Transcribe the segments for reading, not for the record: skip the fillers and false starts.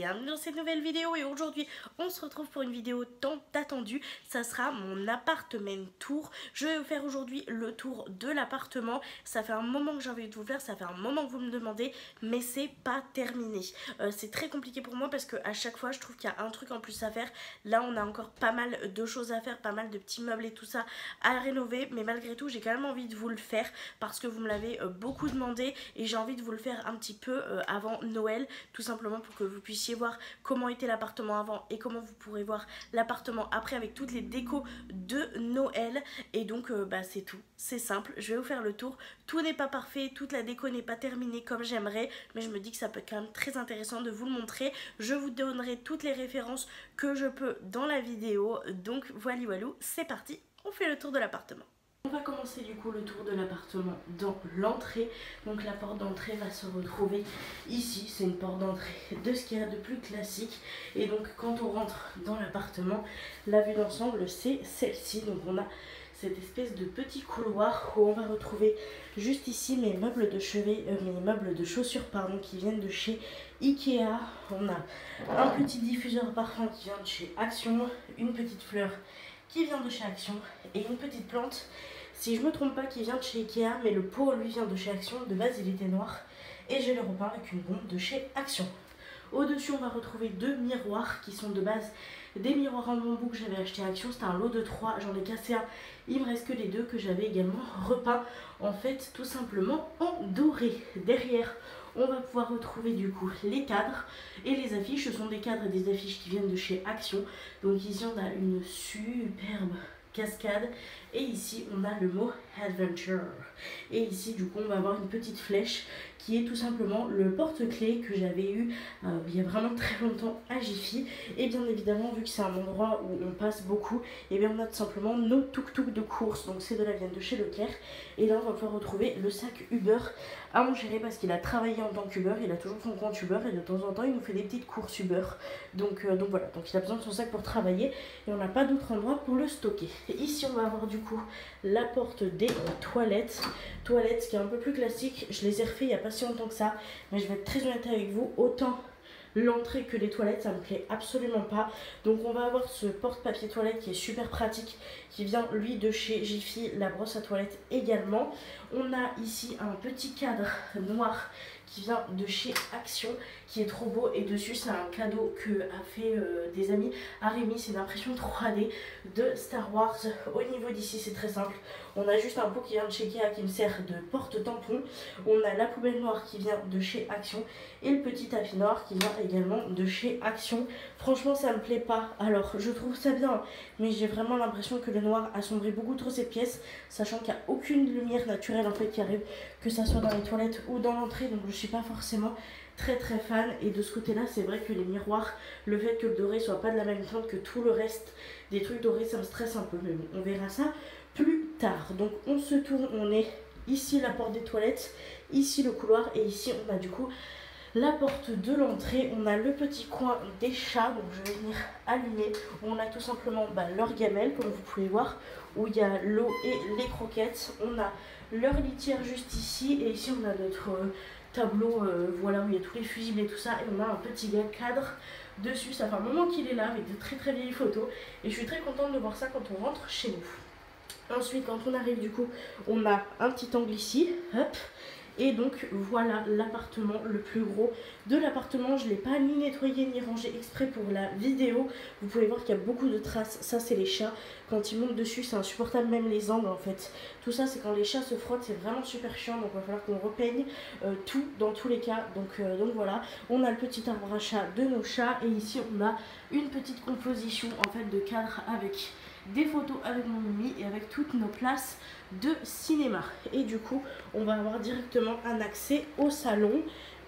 bienvenue dans cette nouvelle vidéo et aujourd'hui on se retrouve pour une vidéo tant attendue. Ça sera mon appartement tour. Je vais vous faire aujourd'hui le tour de l'appartement. Ça fait un moment que j'ai envie de vous le faire, ça fait un moment que vous me demandez, mais c'est pas terminé. C'est très compliqué pour moi parce que à chaque fois je trouve qu'il y a un truc en plus à faire. Là on a encore pas mal de choses à faire, pas mal de petits meubles et tout ça à rénover, mais malgré tout j'ai quand même envie de vous le faire parce que vous me l'avez beaucoup demandé et j'ai envie de vous le faire un petit peu avant Noël, tout simplement pour que vous puissiez voir comment était l'appartement avant et comment vous pourrez voir l'appartement après avec toutes les décos de Noël. Et donc c'est tout, c'est simple, je vais vous faire le tour. Tout n'est pas parfait, toute la déco n'est pas terminée comme j'aimerais, mais je me dis que ça peut être quand même très intéressant de vous le montrer. Je vous donnerai toutes les références que je peux dans la vidéo, donc voilà, c'est parti, on fait le tour de l'appartement. On va commencer du coup le tour de l'appartement dans l'entrée. Donc la porte d'entrée va se retrouver ici. C'est une porte d'entrée de ce qu'il y a de plus classique. Et donc quand on rentre dans l'appartement, la vue d'ensemble c'est celle-ci. Donc on a cette espèce de petit couloir où on va retrouver juste ici mes meubles de chevet, mes meubles de chaussures pardon, qui viennent de chez Ikea. On a un petit diffuseur parfum qui vient de chez Action, une petite fleur qui vient de chez Action et une petite plante, si je me trompe pas, qui vient de chez Ikea, mais le pot lui vient de chez Action. De base il était noir et je l'ai repeint avec une bombe de chez Action. Au-dessus on va retrouver deux miroirs qui sont de base des miroirs en bambou que j'avais acheté à Action. C'était un lot de 3, j'en ai cassé un, il me reste que les deux que j'avais également repeint en fait tout simplement en doré. Derrière on va pouvoir retrouver du coup les cadres et les affiches. Ce sont des cadres et des affiches qui viennent de chez Action. Donc ici on a une superbe cascade et ici on a le mot Adventure. Et ici du coup on va avoir une petite flèche qui est tout simplement le porte-clés que j'avais eu il y a vraiment très longtemps à Jiffy. Et bien évidemment vu que c'est un endroit où on passe beaucoup, et bien on a tout simplement nos tuk-tuk de course. Donc c'est de la viande de chez Leclerc. Et là on va pouvoir retrouver le sac Uber à mon chéri parce qu'il a travaillé en tant qu'Uber, il a toujours son compte Uber et de temps en temps il nous fait des petites courses Uber. Donc voilà, donc il a besoin de son sac pour travailler et on n'a pas d'autre endroit pour le stocker. Et ici on va avoir du coup la porte des toilettes qui est un peu plus classique. Je les ai refait il n'y a pas si longtemps que ça, mais je vais être très honnête avec vous, autant l'entrée que les toilettes ça me plaît absolument pas. Donc on va avoir ce porte-papier toilette qui est super pratique, qui vient lui de chez Jiffy, la brosse à toilette également. On a ici un petit cadre noir qui vient de chez Action, qui est trop beau, et dessus c'est un cadeau que a fait des amis à Rémi. C'est une impression 3D de Star Wars. Au niveau d'ici c'est très simple, on a juste un pot qui vient de chez Ikea qui me sert de porte-tampon. On a la poubelle noire qui vient de chez Action et le petit tapis noir qui vient également de chez Action. Franchement ça me plaît pas, alors je trouve ça bien, mais j'ai vraiment l'impression que le noir assombrit beaucoup trop cette pièce, sachant qu'il n'y a aucune lumière naturelle en fait qui arrive, que ça soit dans les toilettes ou dans l'entrée. Donc je suis pas forcément très fan, et de ce côté là c'est vrai que les miroirs, le fait que le doré soit pas de la même teinte que tout le reste des trucs dorés, ça me stresse un peu, mais bon on verra ça plus tard. Donc on se tourne, on est ici la porte des toilettes, ici le couloir, et ici on a du coup la porte de l'entrée. On a le petit coin des chats, donc je vais venir allumer. On a tout simplement leur gamelle comme vous pouvez voir, où il y a l'eau et les croquettes. On a leur litière juste ici, et ici on a notre tableau voilà, où il y a tous les fusibles et tout ça, et on a un petit cadre dessus. Ça fait un moment qu'il est là avec de très vieilles photos et je suis très contente de voir ça quand on rentre chez nous. Ensuite quand on arrive du coup on a un petit angle ici, hop. Et donc voilà l'appartement, le plus gros de l'appartement. Je ne l'ai pas ni nettoyé ni rangé exprès pour la vidéo. Vous pouvez voir qu'il y a beaucoup de traces. Ça c'est les chats, quand ils montent dessus c'est insupportable, même les angles en fait. Tout ça c'est quand les chats se frottent, c'est vraiment super chiant. Donc il va falloir qu'on repeigne tout dans tous les cas. Donc voilà, on a le petit arbre à chat de nos chats. Et ici on a une petite composition en fait de cadre avec des photos avec mon Mimi et avec toutes nos places de cinéma. Et du coup on va avoir directement un accès au salon.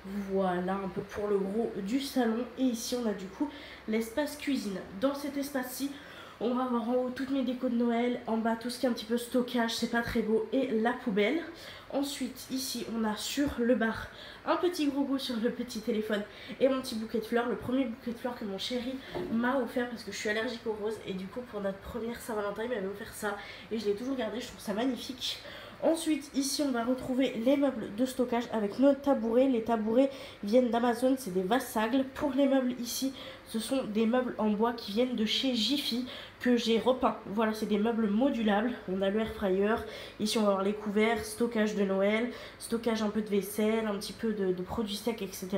Voilà un peu pour le gros du salon. Et ici on a du coup l'espace cuisine. Dans cet espace-ci on va avoir en haut toutes mes décos de Noël, en bas tout ce qui est un petit peu stockage, c'est pas très beau, et la poubelle. Ensuite ici on a sur le bar un petit gros goût sur le petit téléphone et mon petit bouquet de fleurs, le premier bouquet de fleurs que mon chéri m'a offert parce que je suis allergique aux roses, et du coup pour notre première Saint-Valentin il m'avait offert ça et je l'ai toujours gardé, je trouve ça magnifique. Ensuite, ici, on va retrouver les meubles de stockage avec nos tabourets. Les tabourets viennent d'Amazon, c'est des Vassagle. Pour les meubles ici, ce sont des meubles en bois qui viennent de chez Jiffy que j'ai repeints. Voilà, c'est des meubles modulables. On a le air fryer. Ici, on va avoir les couverts, stockage de Noël, stockage un peu de vaisselle, un petit peu de produits secs, etc.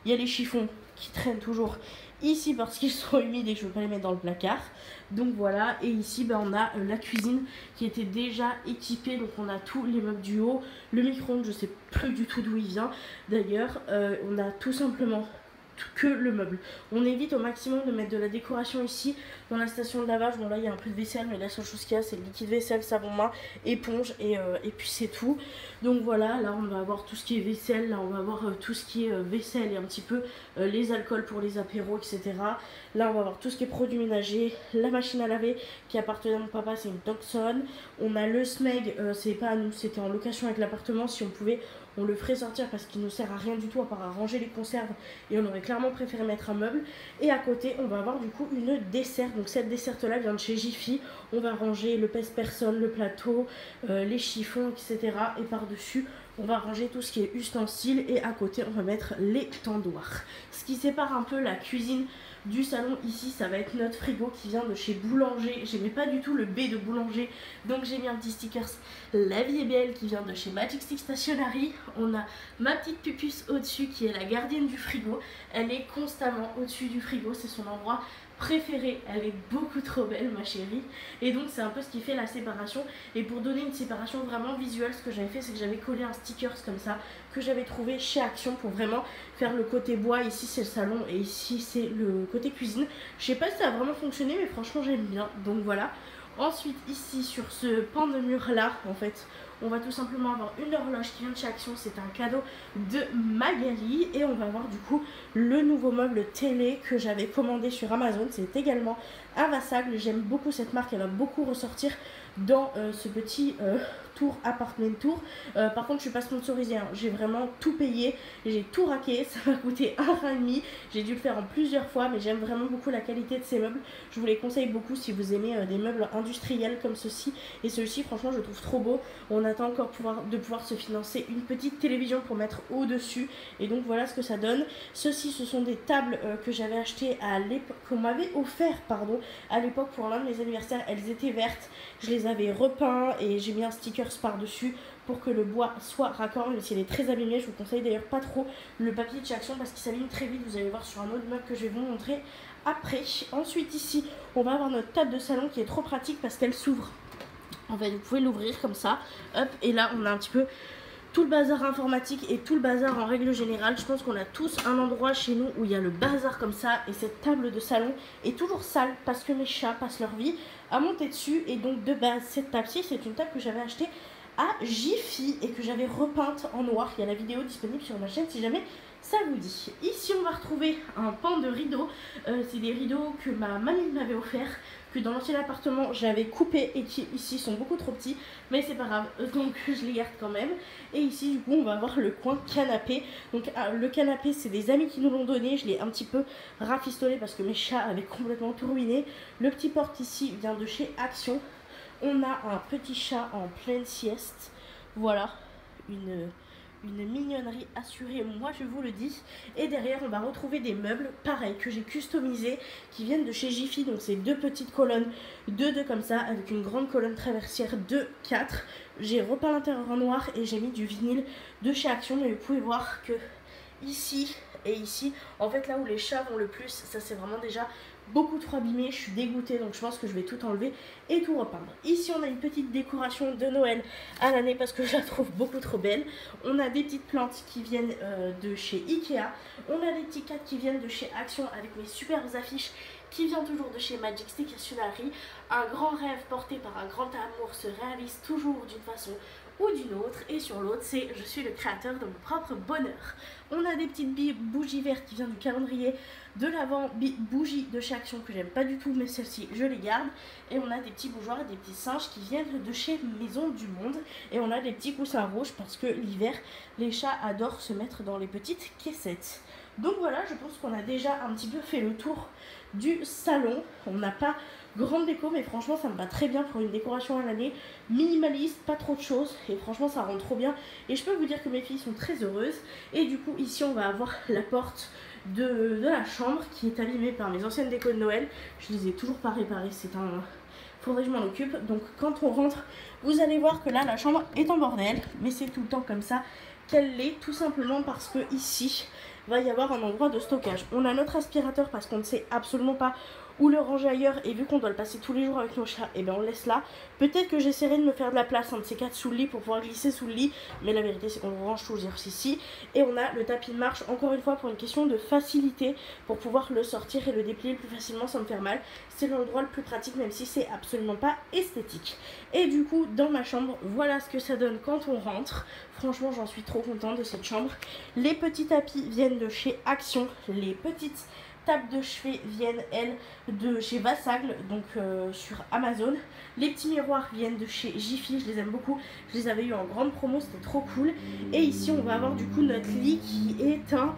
Il y a les chiffons qui traînent toujours ici parce qu'ils sont humides et que je ne veux pas les mettre dans le placard. Donc voilà, et ici on a la cuisine qui était déjà équipée. Donc on a tous les meubles du haut, le micro-ondes, je sais plus du tout d'où il vient d'ailleurs. On a tout simplement que le meuble. On évite au maximum de mettre de la décoration ici dans la station de lavage. Bon là il y a un peu de vaisselle, mais la seule chose qu'il y a c'est le liquide vaisselle, savon main, éponge et puis c'est tout. Donc voilà, là on va avoir tout ce qui est vaisselle, là on va avoir tout ce qui est vaisselle et un petit peu les alcools pour les apéros, etc. Là on va avoir tout ce qui est produits ménagers, la machine à laver qui appartenait à mon papa, c'est une Dawson. On a le SMEG, c'est pas à nous, c'était en location avec l'appartement. Si on pouvait, on le ferait sortir parce qu'il ne sert à rien du tout à part à ranger les conserves, et on aurait clairement préféré mettre un meuble. Et à côté on va avoir du coup une dessert. Donc cette dessert là vient de chez Jiffy. On va ranger le pèse-personne, le plateau, les chiffons, etc. Et par dessus on va ranger tout ce qui est ustensiles, et à côté on va mettre les tendoirs. Ce qui sépare un peu la cuisine du salon ici, ça va être notre frigo qui vient de chez Boulanger. J'aimais pas du tout le B de Boulanger, donc j'ai mis un petit stickers La Vie est Belle qui vient de chez Magic Stick Stationery. On a ma petite pupuce au-dessus qui est la gardienne du frigo. Elle est constamment au-dessus du frigo, c'est son endroit préférée. Elle est beaucoup trop belle, ma chérie, et donc c'est un peu ce qui fait la séparation. Et pour donner une séparation vraiment visuelle, ce que j'avais fait, c'est que j'avais collé un stickers comme ça que j'avais trouvé chez Action pour vraiment faire le côté bois. Ici c'est le salon et ici c'est le côté cuisine. Je sais pas si ça a vraiment fonctionné, mais franchement j'aime bien, donc voilà. Ensuite ici sur ce pan de mur là, en fait on va tout simplement avoir une horloge qui vient de chez Action, c'est un cadeau de Magali. Et on va avoir du coup le nouveau meuble télé que j'avais commandé sur Amazon, c'est également un Vassagle. J'aime beaucoup cette marque, elle va beaucoup ressortir dans ce petit tour appartement tour. Par contre je suis pas sponsorisée, hein. J'ai vraiment tout payé, j'ai tout raqué, ça m'a coûté 1,5 €. J'ai dû le faire en plusieurs fois, mais j'aime vraiment beaucoup la qualité de ces meubles. Je vous les conseille beaucoup si vous aimez des meubles industriels comme ceci. Et celui-ci franchement je le trouve trop beau. On attend encore de pouvoir se financer une petite télévision pour mettre au dessus, et donc voilà ce que ça donne. Ceci ce sont des tables que j'avais achetées à l'époque, qu'on m'avait offert pardon à l'époque pour l'un de mes anniversaires. Elles étaient vertes, je les avais repeints et j'ai mis un stickers par dessus pour que le bois soit raccord, même s'il est très abîmé. Je vous conseille d'ailleurs pas trop le papier de chez Action parce qu'il s'abîme très vite. Vous allez voir sur un autre meuble que je vais vous montrer après. Ensuite ici on va avoir notre table de salon qui est trop pratique parce qu'elle s'ouvre. En fait vous pouvez l'ouvrir comme ça, hop, et là on a un petit peu tout le bazar informatique et tout le bazar en règle générale. Je pense qu'on a tous un endroit chez nous où il y a le bazar comme ça, et cette table de salon est toujours sale parce que mes chats passent leur vie à monter dessus. Et donc de base cette table-ci c'est une table que j'avais achetée à Jiffy et que j'avais repeinte en noir. Il y a la vidéo disponible sur ma chaîne si jamais ça vous dit. Ici on va retrouver un pan de rideaux. C'est des rideaux que ma mamie m'avait offert, que dans l'ancien appartement j'avais coupé et qui ici sont beaucoup trop petits, mais c'est pas grave, donc je les garde quand même. Et ici du coup on va avoir le coin canapé. Donc le canapé c'est des amis qui nous l'ont donné, je l'ai un petit peu rafistolé parce que mes chats avaient complètement tout ruiné. Le petit porte ici vient de chez Action. On a un petit chat en pleine sieste, voilà, une mignonnerie assurée, moi je vous le dis. Et derrière on va retrouver des meubles pareils que j'ai customisés, qui viennent de chez Jiffy. Donc c'est deux petites colonnes de 2 comme ça, avec une grande colonne traversière de 4. J'ai repeint l'intérieur en noir et j'ai mis du vinyle de chez Action. Mais vous pouvez voir que ici et ici, en fait là où les chats vont le plus, ça c'est vraiment déjà beaucoup trop abîmé, je suis dégoûtée, donc je pense que je vais tout enlever et tout repeindre. Ici on a une petite décoration de Noël à l'année parce que je la trouve beaucoup trop belle. On a des petites plantes qui viennent de chez Ikea. On a des petits cadres qui viennent de chez Action avec mes superbes affiches qui vient toujours de chez Magic Stick Stationery. Un grand rêve porté par un grand amour se réalise toujours d'une façon ou d'une autre, et sur l'autre c'est je suis le créateur de mon propre bonheur. On a des petites bougies vertes qui viennent du calendrier de l'avant, bougies de chez Action que j'aime pas du tout, mais celles-ci je les garde. Et on a des petits bougeoirs et des petits singes qui viennent de chez Maison du Monde. Et on a des petits coussins rouges parce que l'hiver les chats adorent se mettre dans les petites caissettes. Donc voilà, je pense qu'on a déjà un petit peu fait le tour du salon. On n'a pas grande déco, mais franchement ça me va très bien pour une décoration à l'année, minimaliste, pas trop de choses, et franchement ça rend trop bien. Et je peux vous dire que mes filles sont très heureuses. Et du coup ici on va avoir la porte de la chambre qui est abîmée par mes anciennes décos de Noël. Je les ai toujours pas réparées, c'est un... faudrait que je m'en occupe. Donc quand on rentre, vous allez voir que là la chambre est en bordel, mais c'est tout le temps comme ça qu'elle l'est, tout simplement parce que ici va y avoir un endroit de stockage. On a notre aspirateur parce qu'on ne sait absolument pas où le ranger ailleurs, et vu qu'on doit le passer tous les jours avec nos chats, et bien on le laisse là. Peut-être que j'essaierai de me faire de la place, un de ces quatre sous le lit pour pouvoir glisser sous le lit, mais la vérité c'est qu'on range toujours ici. Et on a le tapis de marche, encore une fois pour une question de facilité, pour pouvoir le sortir et le déplier plus facilement sans me faire mal. C'est l'endroit le plus pratique, même si c'est absolument pas esthétique. Et du coup dans ma chambre, voilà ce que ça donne quand on rentre. Franchement j'en suis trop contente de cette chambre. Les petits tapis viennent de chez Action, les petites tables de chevet viennent elles de chez Vassagle, donc sur Amazon. Les petits miroirs viennent de chez Jiffy, je les aime beaucoup, je les avais eu en grande promo, c'était trop cool. Et ici on va avoir du coup notre lit qui est un...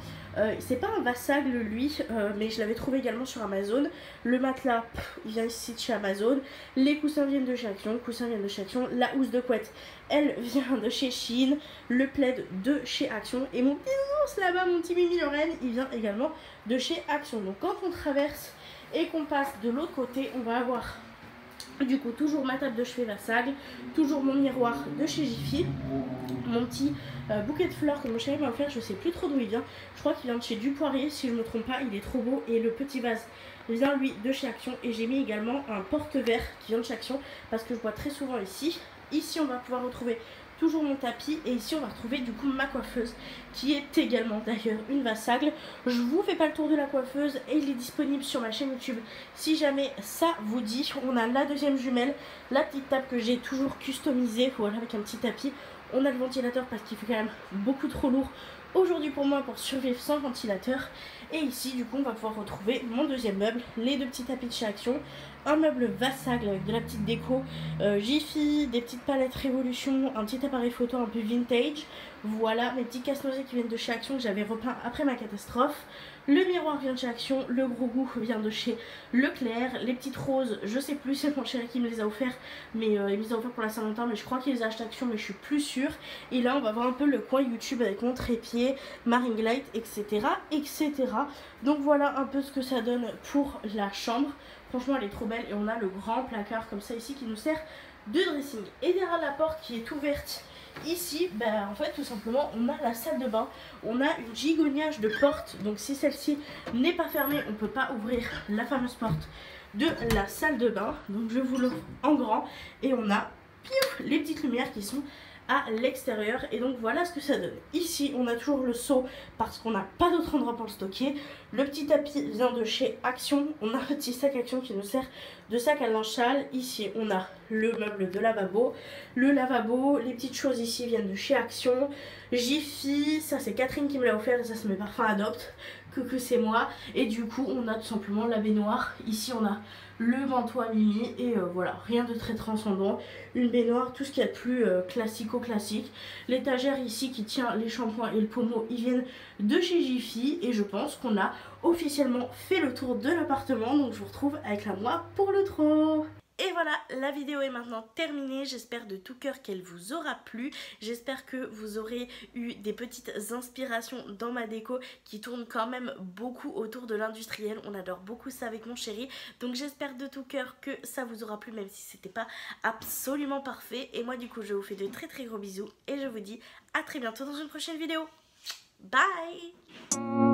c'est pas un Vassagle lui, mais je l'avais trouvé également sur Amazon. Le matelas, il vient ici de chez Amazon. Les coussins viennent de chez Action, La housse de couette, elle vient de chez Shein. Le plaid de chez Action. Et mon petit ours là-bas, mon petit Mimi Lorraine, il vient également de chez Action. Donc quand on traverse et qu'on passe de l'autre côté, on va avoir du coup toujours ma table de chevet Vassagle, toujours mon miroir de chez Jiffy, mon petit bouquet de fleurs que mon chéri m'a offert, je sais plus trop d'où il vient, je crois qu'il vient de chez Dupoirier si je me trompe pas, il est trop beau. Et le petit vase vient lui de chez Action, et j'ai mis également un porte-verre qui vient de chez Action parce que je bois très souvent ici. Ici on va pouvoir retrouver toujours mon tapis, et ici on va retrouver du coup ma coiffeuse qui est également d'ailleurs une Vassagle. Je vous fais pas le tour de la coiffeuse et il est disponible sur ma chaîne YouTube si jamais ça vous dit. On a la deuxième jumelle, la petite table que j'ai toujours customisée, voilà, avec un petit tapis. On a le ventilateur parce qu'il fait quand même beaucoup trop lourd aujourd'hui pour moi pour survivre sans ventilateur. Et ici du coup on va pouvoir retrouver mon deuxième meuble, les deux petits tapis de chez Action, un meuble Vassagle avec de la petite déco Jiffy, des petites palettes Révolution, un petit appareil photo un peu vintage. Voilà mes petits casse-noisés qui viennent de chez Action que j'avais repeint après ma catastrophe. Le miroir vient de chez Action, le gros goût vient de chez Leclerc, les petites roses, je sais plus, c'est mon chéri qui me les a offerts, mais il me les a offerts pour la Saint-Valentin, mais je crois qu'il les a achetés Action, mais je suis plus sûre. Et là on va voir un peu le coin YouTube avec mon trépied, ma ring light, etc., etc. Donc voilà un peu ce que ça donne pour la chambre. Franchement elle est trop belle, et on a le grand placard comme ça ici qui nous sert de dressing. Et derrière la porte qui est ouverte ici, ben, en fait tout simplement on a la salle de bain. On a une gigognage de porte, donc si celle-ci n'est pas fermée on ne peut pas ouvrir la fameuse porte de la salle de bain. Donc je vous l'ouvre en grand, et on a piouf, les petites lumières qui sont à l'extérieur. Et donc voilà ce que ça donne. Ici on a toujours le seau parce qu'on n'a pas d'autre endroit pour le stocker. Le petit tapis vient de chez Action. On a un petit sac Action qui nous sert de sac à linge sale. Ici on a le meuble de lavabo, le lavabo, les petites choses ici viennent de chez Action. Jiffy, ça c'est Catherine qui me l'a offert, et ça c'est mes parfums Adopte, que c'est moi. Et du coup on a tout simplement la baignoire. Ici on a le manteau à Mimi, et voilà, rien de très transcendant. Une baignoire, tout ce qu'il y a de plus classico-classique. L'étagère ici qui tient les shampoings et le pommeau, ils viennent de chez Jiffy. Et je pense qu'on a officiellement fait le tour de l'appartement. Donc je vous retrouve avec la moi pour le tour. Et voilà, la vidéo est maintenant terminée. J'espère de tout cœur qu'elle vous aura plu. J'espère que vous aurez eu des petites inspirations dans ma déco qui tournent quand même beaucoup autour de l'industriel. On adore beaucoup ça avec mon chéri. Donc j'espère de tout cœur que ça vous aura plu, même si c'était pas absolument parfait. Et moi du coup je vous fais de très très gros bisous et je vous dis à très bientôt dans une prochaine vidéo. Bye!